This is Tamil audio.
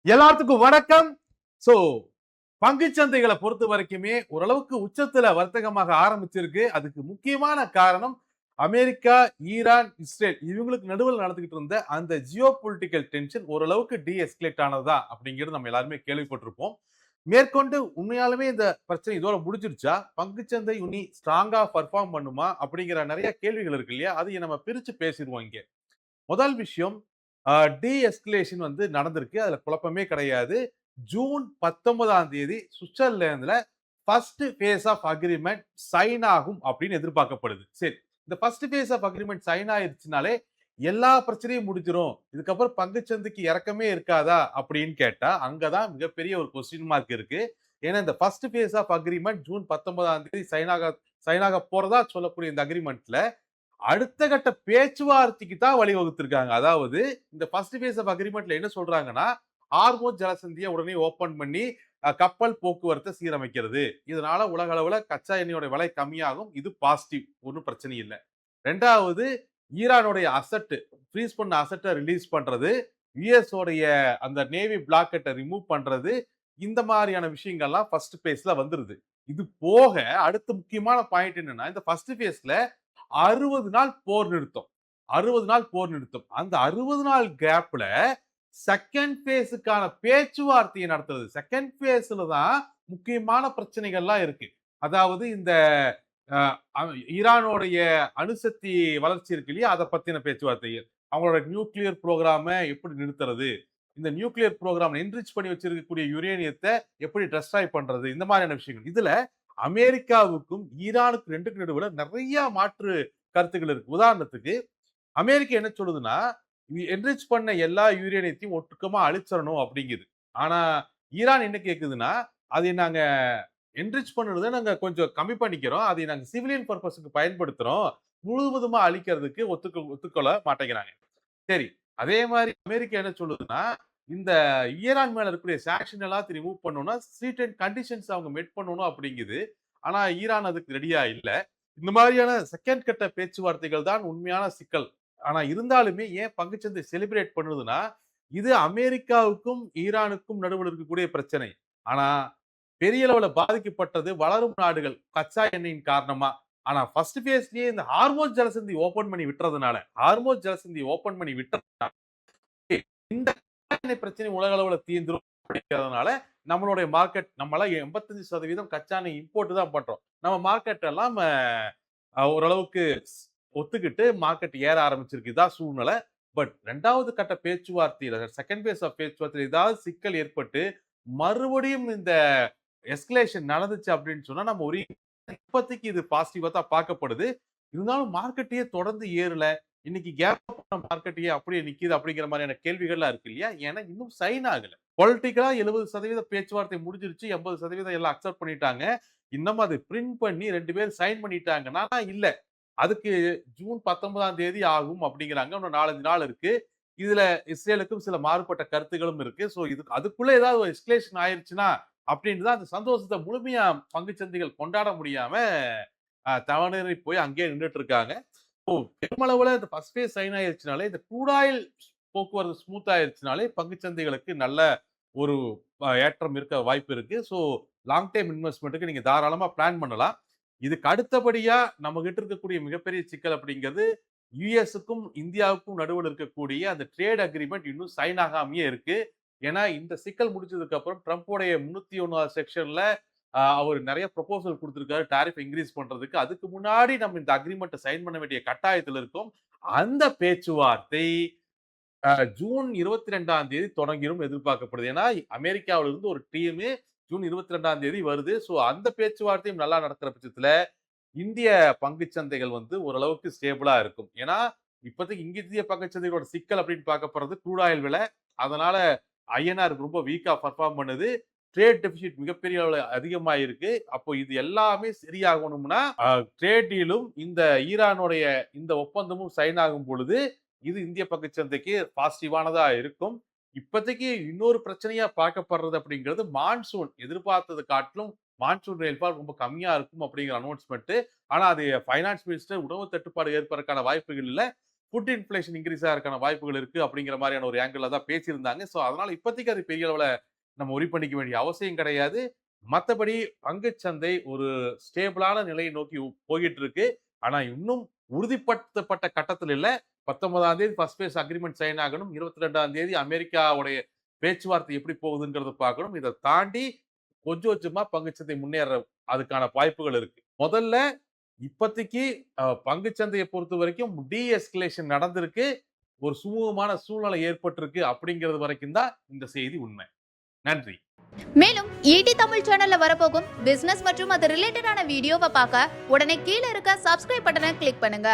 எல்லாத்துக்கும் வணக்கம். சோ பங்குச்சந்தைகளை பொறுத்த வரைக்குமே ஓரளவுக்கு உச்சத்துல வர்த்தகமாக ஆரம்பிச்சிருக்கு. அதுக்கு முக்கியமான காரணம் அமெரிக்கா, ஈரான், இஸ்ரேல் இவங்களுக்கு நடுவில் நடந்துகிட்டு இருந்த அந்த ஜியோ பொலிட்டிக்கல் டென்ஷன் ஓரளவுக்கு எஸ்கலேட் ஆனதா அப்படிங்கிறது நம்ம எல்லாருமே கேள்விப்பட்டிருப்போம். மேற்கொண்டு உண்மையாலுமே இந்த பிரச்சனை இதோட முடிஞ்சிருச்சா, பங்குச்சந்தை இனி ஸ்ட்ராங்கா பர்ஃபார்ம் பண்ணுமா அப்படிங்கிற நிறைய கேள்விகள் இருக்கு இல்லையா, அதையும் நம்ம பிரிச்சு பேசிடுவோம் இங்க. முதல் விஷயம், எஸ்கலேஷன் வந்து நடந்திருக்கு. அதுல குழப்பமே கிடையாது. ஜூன் 19ஆம் தேதி சுவிட்சர்லாந்துல first phase of agreement sign ஆகும் அப்படின்னு எதிர்பார்க்கப்படுது. சரி, இந்த first phase of agreement sign ஆயிருச்சுனாலே எல்லா பிரச்சனையும் முடிஞ்சிரும், இதுக்கப்புறம் பங்குச்சந்தைக்கு இறக்கமே இருக்காதா அப்படின்னு கேட்டா அங்கதான் மிகப்பெரிய ஒரு கொஸ்டின் மார்க் இருக்கு. ஏன்னா இந்த first phase of agreement June 19ஆம் தேதி சைன் ஆக போறதா சொல்லக்கூடிய இந்த அக்ரிமெண்ட்ல அடுத்த கட்ட பேச்சுவார்த்தைக்கு தான் வழிவகுத்திருக்காங்க. அதாவது இந்த ஃபர்ஸ்ட் ஃபேஸ் ஆஃப் அக்ரிமெண்ட்ல என்ன சொல்றாங்கன்னா, ஹார்மோஸ் ஜலசந்தியை உடனே ஓபன் பண்ணி கப்பல் போக்குவரத்தை சீரமைக்கிறது. இதனால உலக அளவுல கச்சா எண்ணெயோட விலை கம்மியாகும். இது பாசிட்டிவ், ஒன்றும் பிரச்சனை இல்லை. ரெண்டாவது, ஈரானுடைய அசட் ஃப்ரீஸ் பண்ண அசட்டை ரிலீஸ் பண்றது, யுஎஸ் உடைய அந்த நேவி பிளாக்கெட்டை ரிமூவ் பண்றது, இந்த மாதிரியான விஷயங்கள்லாம் ஃபர்ஸ்ட் ஃபேஸ்ல வந்துருது. இது போக அடுத்த முக்கியமான பாயிண்ட் என்னன்னா, இந்த ஃபர்ஸ்ட் ஃபேஸ்ல 60 நாள் போர் நிறுத்தம். 60 நாள் போர் நிறுத்தம். அந்த 60 நாள் கேப்ல செகண்ட் பேஸுக்கான பேச்சுவார்த்தையை நடத்துறது. செகண்ட் பேஸ்ல தான் முக்கியமான பிரச்சனைகள்லாம் இருக்கு. அதாவது இந்த ஈரானுடைய அணுசக்தி வளர்ச்சி இருக்கு இல்லையா, அதை பத்தின பேச்சுவார்த்தைகள். அவங்களோட நியூக்ளியர் ப்ரோக்ராம எப்படி நிறுத்துறது, இந்த நியூக்ளியர் ப்ரோக்ராம் என்ரிச் பண்ணி வச்சிருக்கக்கூடிய யுரேனியத்தை எப்படி டெஸ்ட்ராய் பண்றது, இந்த மாதிரியான விஷயங்கள். இதுல அமெரிக்காவுக்கும் ஈரானுக்கும் ரெண்டுக்கு நடுவுல நிறைய மாற்று கருத்துக்கள் இருக்கு. உதாரணத்துக்கு அமெரிக்கா என்ன சொல்லுதுன்னா, என்ரிச் பண்ண எல்லா யுரேனியத்தையும் ஒட்டுக்கமா அழிச்சிடணும் அப்படிங்குது. ஆனா ஈரான் என்ன கேக்குதுன்னா, அதை நாங்க என்ரிச் பண்ணுறதை நாங்க கொஞ்சம் கம்மி பண்ணிக்கிறோம், அதை நாங்க சிவிலியன் பர்பஸுக்கு பயன்படுத்துறோம், முழுவதுமா அழிக்கிறதுக்கு ஒத்துக்கொள்ள மாட்டேங்கிறாங்க. சரி, அதே மாதிரி அமெரிக்கா என்ன சொல்லுதுன்னா, இந்த ஈரான் மேல இருக்கக்கூடிய சாங்ஷன் எல்லாத்தையும் ரிமூவ் பண்ணணும்னா சர்டன் கண்டிஷன்ஸ் அவங்க மெட் பண்ணணும் அப்படிங்குது. ஆனா ஈரான் அதுக்கு ரெடியா இல்ல. இந்த மாதிரியான செகண்ட் கட்ட பேச்சுவார்த்தைகள் தான் உண்மையான சிக்கல். ஆனா இருந்தாலுமே ஏன் பங்குச்சந்தை செலிப்ரேட் பண்ணுதுன்னா, இது அமெரிக்காவுக்கும் ஈரானுக்கும் நடுவில் இருக்கக்கூடிய பிரச்சனை. ஆனா பெரிய அளவுல பாதிக்கப்பட்டது வளரும் நாடுகள் கச்சா எண்ணெயின் காரணமா. ஆனா ஃபர்ஸ்ட் பேஸ்லயே இந்த ஹார்மோஸ் ஜலசந்தி ஓபன் பண்ணி விட்டுறதுனால, ஹார்மோஸ் ஜலசந்தி ஓபன் பண்ணி விட்டுறதுனால இந்த பிரச்சனை உலக அளவுல தீர்ந்துரும் அப்படிங்கிறதுனால நம்மளுடைய மார்க்கெட், நம்மளாம் 85% கச்சா எண்ணெய் இம்போர்ட் தான் பண்றோம். நம்ம மார்க்கெட் எல்லாம் ஓரளவுக்கு ஒத்துக்கிட்டு மார்க்கெட் ஏற ஆரம்பிச்சிருக்கு. இதான் சூழ்நிலை. பட் 2வது கட்ட பேச்சுவார்த்தையில, செகண்ட் பேஸ் ஆஃப் பேச்சுவார்த்தையில ஏதாவது சிக்கல் ஏற்பட்டு மறுபடியும் இந்த எஸ்கலேஷன் நடந்துச்சு அப்படின்னு சொன்னா நம்ம ஒரு இப்போதைக்கு இது பாசிட்டிவா தான் பார்க்கப்படுது. இருந்தாலும் மார்க்கெட்டையே தொடர்ந்து ஏறல. இன்னைக்கு கேப் பண்ண மார்க்கெட்டையே அப்படியே நிக்குது அப்படிங்கிற மாதிரியான கேள்விகள்லாம் இருக்கு இல்லையா? ஏன்னா இன்னும் சைன் ஆகல. பொலிட்டிக்கலா 70% பேச்சுவார்த்தை முடிஞ்சிருச்சு. 80% எல்லாம் அக்செப்ட் பண்ணிட்டாங்க. இன்னும் அது பிரிண்ட் பண்ணி 2 பேரும் சைன் பண்ணிட்டாங்கன்னா இல்ல. அதுக்கு ஜூன் 19ஆம் தேதி ஆகும் அப்படிங்கிறாங்க. இன்னும் 4, 5 நாள் இருக்கு. இதுல இஸ்ரேலுக்கும் சில மாறுபட்ட கருத்துகளும் இருக்கு. சோ இது அதுக்குள்ள ஏதாவது ஒரு எஸ்கலேஷன் ஆயிருச்சுன்னா அப்படின்னு தான் அந்த சந்தோஷத்தை முழுமையா பங்குச்சந்தைகள் கொண்டாட முடியாம தவணேறி போய் அங்கேயே நின்றுட்டு இருக்காங்க. பெருமளவுல இந்த ஃபர்ஸ்ட் ஃபேஸ் சைன் ஆயிருச்சுனாலே, இந்த க்ரூட் ஆயில் போக்குவரத்து ஸ்மூத் ஆயிருச்சுனாலே பங்குச்சந்தைகளுக்கு நல்ல ஒரு ஏற்றம் இருக்க வாய்ப்பு இருக்கு. ஸோ லாங் டைம் இன்வெஸ்ட்மெண்ட்டுக்கு நீங்க தாராளமா பிளான் பண்ணலாம். இதுக்கு அடுத்தபடியா நம்ம கிட்ட இருக்கக்கூடிய மிகப்பெரிய சிக்கல் அப்படிங்கிறது, யுஎஸ்க்கும் இந்தியாவுக்கும் நடுவில் இருக்கக்கூடிய அந்த ட்ரேட் அக்ரிமெண்ட் இன்னும் சைன் ஆகாமயே இருக்கு. ஏன்னா இந்த சிக்கல் முடிச்சதுக்கு அப்புறம் ட்ரம்ப்போடைய 301வது செக்ஷன்ல அவர் நிறைய ப்ரொபோசல் கொடுத்திருக்காரு டாரிஃப் இன்க்ரீஸ் பண்றதுக்கு. அதுக்கு முன்னாடி நம்ம இந்த அக்ரிமெண்ட்டை சைன் பண்ண வேண்டிய கட்டாயத்தில் இருக்கோம். அந்த பேச்சுவார்த்தை ஜூன் 22ஆம் தேதி தொடங்கிரும் எதிர்பார்க்கப்படுது. ஏன்னா அமெரிக்காவில இருந்து ஒரு டீம் ஜூன் 22ஆம் தேதி வருது. சோ அந்த பேச்சுவார்த்தையும் நல்லா நடக்கிற பட்சத்துல இந்திய பங்குச்சந்தைகள் வந்து ஓரளவுக்கு ஸ்டேபிளா இருக்கும். ஏன்னா இப்போதைக்கு இந்திய பங்குச்சந்தைகளோட சிக்கல் அப்படின்னு பார்க்க போறது க்ரூட் ஆயில் விலை. அதனால ஐஎன்ஆர் ரொம்ப வீக்கா பர்ஃபார்ம் பண்ணுது. ட்ரேட் டெபிசிட் மிகப்பெரிய அளவுல அதிகமாயிருக்கு. அப்போ இது எல்லாமே சரியாகணும்னா ட்ரேட் டீலும் இந்த ஈரானுடைய இந்த ஒப்பந்தமும் சைன் ஆகும் பொழுது இது இந்திய பங்குச்சந்தைக்கு பாசிட்டிவானதா இருக்கும். இப்போதைக்கு இன்னொரு பிரச்சனையா பார்க்கப்படுறது அப்படிங்கிறது மான்சூன். எதிர்பார்த்தது காட்டிலும் மான்சூன் ரெயின்ஃபால் ரொம்ப கம்மியா இருக்கும் அப்படிங்கிற அனௌன்ஸ்மெண்ட். ஆனா அது ஃபைனான்ஸ் மினிஸ்டர் உணவு தட்டுப்பாடு ஏற்பதற்கான வாய்ப்புகள் இல்ல. ஃபுட் இன்ஃப்ளேஷன் இன்கிரீஸ் ஆகறதுக்கான வாய்ப்புகள் இருக்கு அப்படிங்கிற மாதிரியான ஒரு ஆங்கிள் தான் பேசியிருந்தாங்க. ஸோ அதனால இப்போதைக்கு அது பெரிய அளவுல நம்ம ஒரி பண்ணிக்க வேண்டிய அவசியம் கிடையாது. மத்தபடி பங்குச்சந்தை ஒரு ஸ்டேபிளான நிலையை நோக்கி போயிட்டு இருக்கு. ஆனா இன்னும் உறுதிப்படுத்தப்பட்ட கட்டத்தில் இல்ல. 19ஆம் தேதி ஃபர்ஸ்ட் பேஸ் அக்ரீமெண்ட் சைன் ஆகணும். 22ஆம் தேதி அமெரிக்காவுடைய பேச்சுவார்த்தை எப்படி போகுதுங்கிறத பார்க்கணும். இத தாண்டி கொஞ்சம் கொஞ்சமா பங்குச்சந்தை முன்னேற அதுக்கான வாய்ப்புகள் இருக்கு. முதல்ல இப்போதைக்கு பங்குச்சந்தைய பொறுத்தவரைக்கும் எஸ்கலேஷன் நடந்திருக்கு. ஒரு சுமூகமான சூழ்நிலை ஏற்பட்டிருக்கு அப்படிங்கிறது வரைக்கும் தான் இந்த செய்தி உண்மை. நன்றி. மேலும் ஈடி தமிழ் சேனல்ல வரப்போகும் பிசினஸ் மற்றும் அது ரிலேட்டடான வீடியோவை பார்க்க உடனே கீழே இருக்க சப்ஸ்கிரைப் பட்டனை கிளிக் பண்ணுங்க.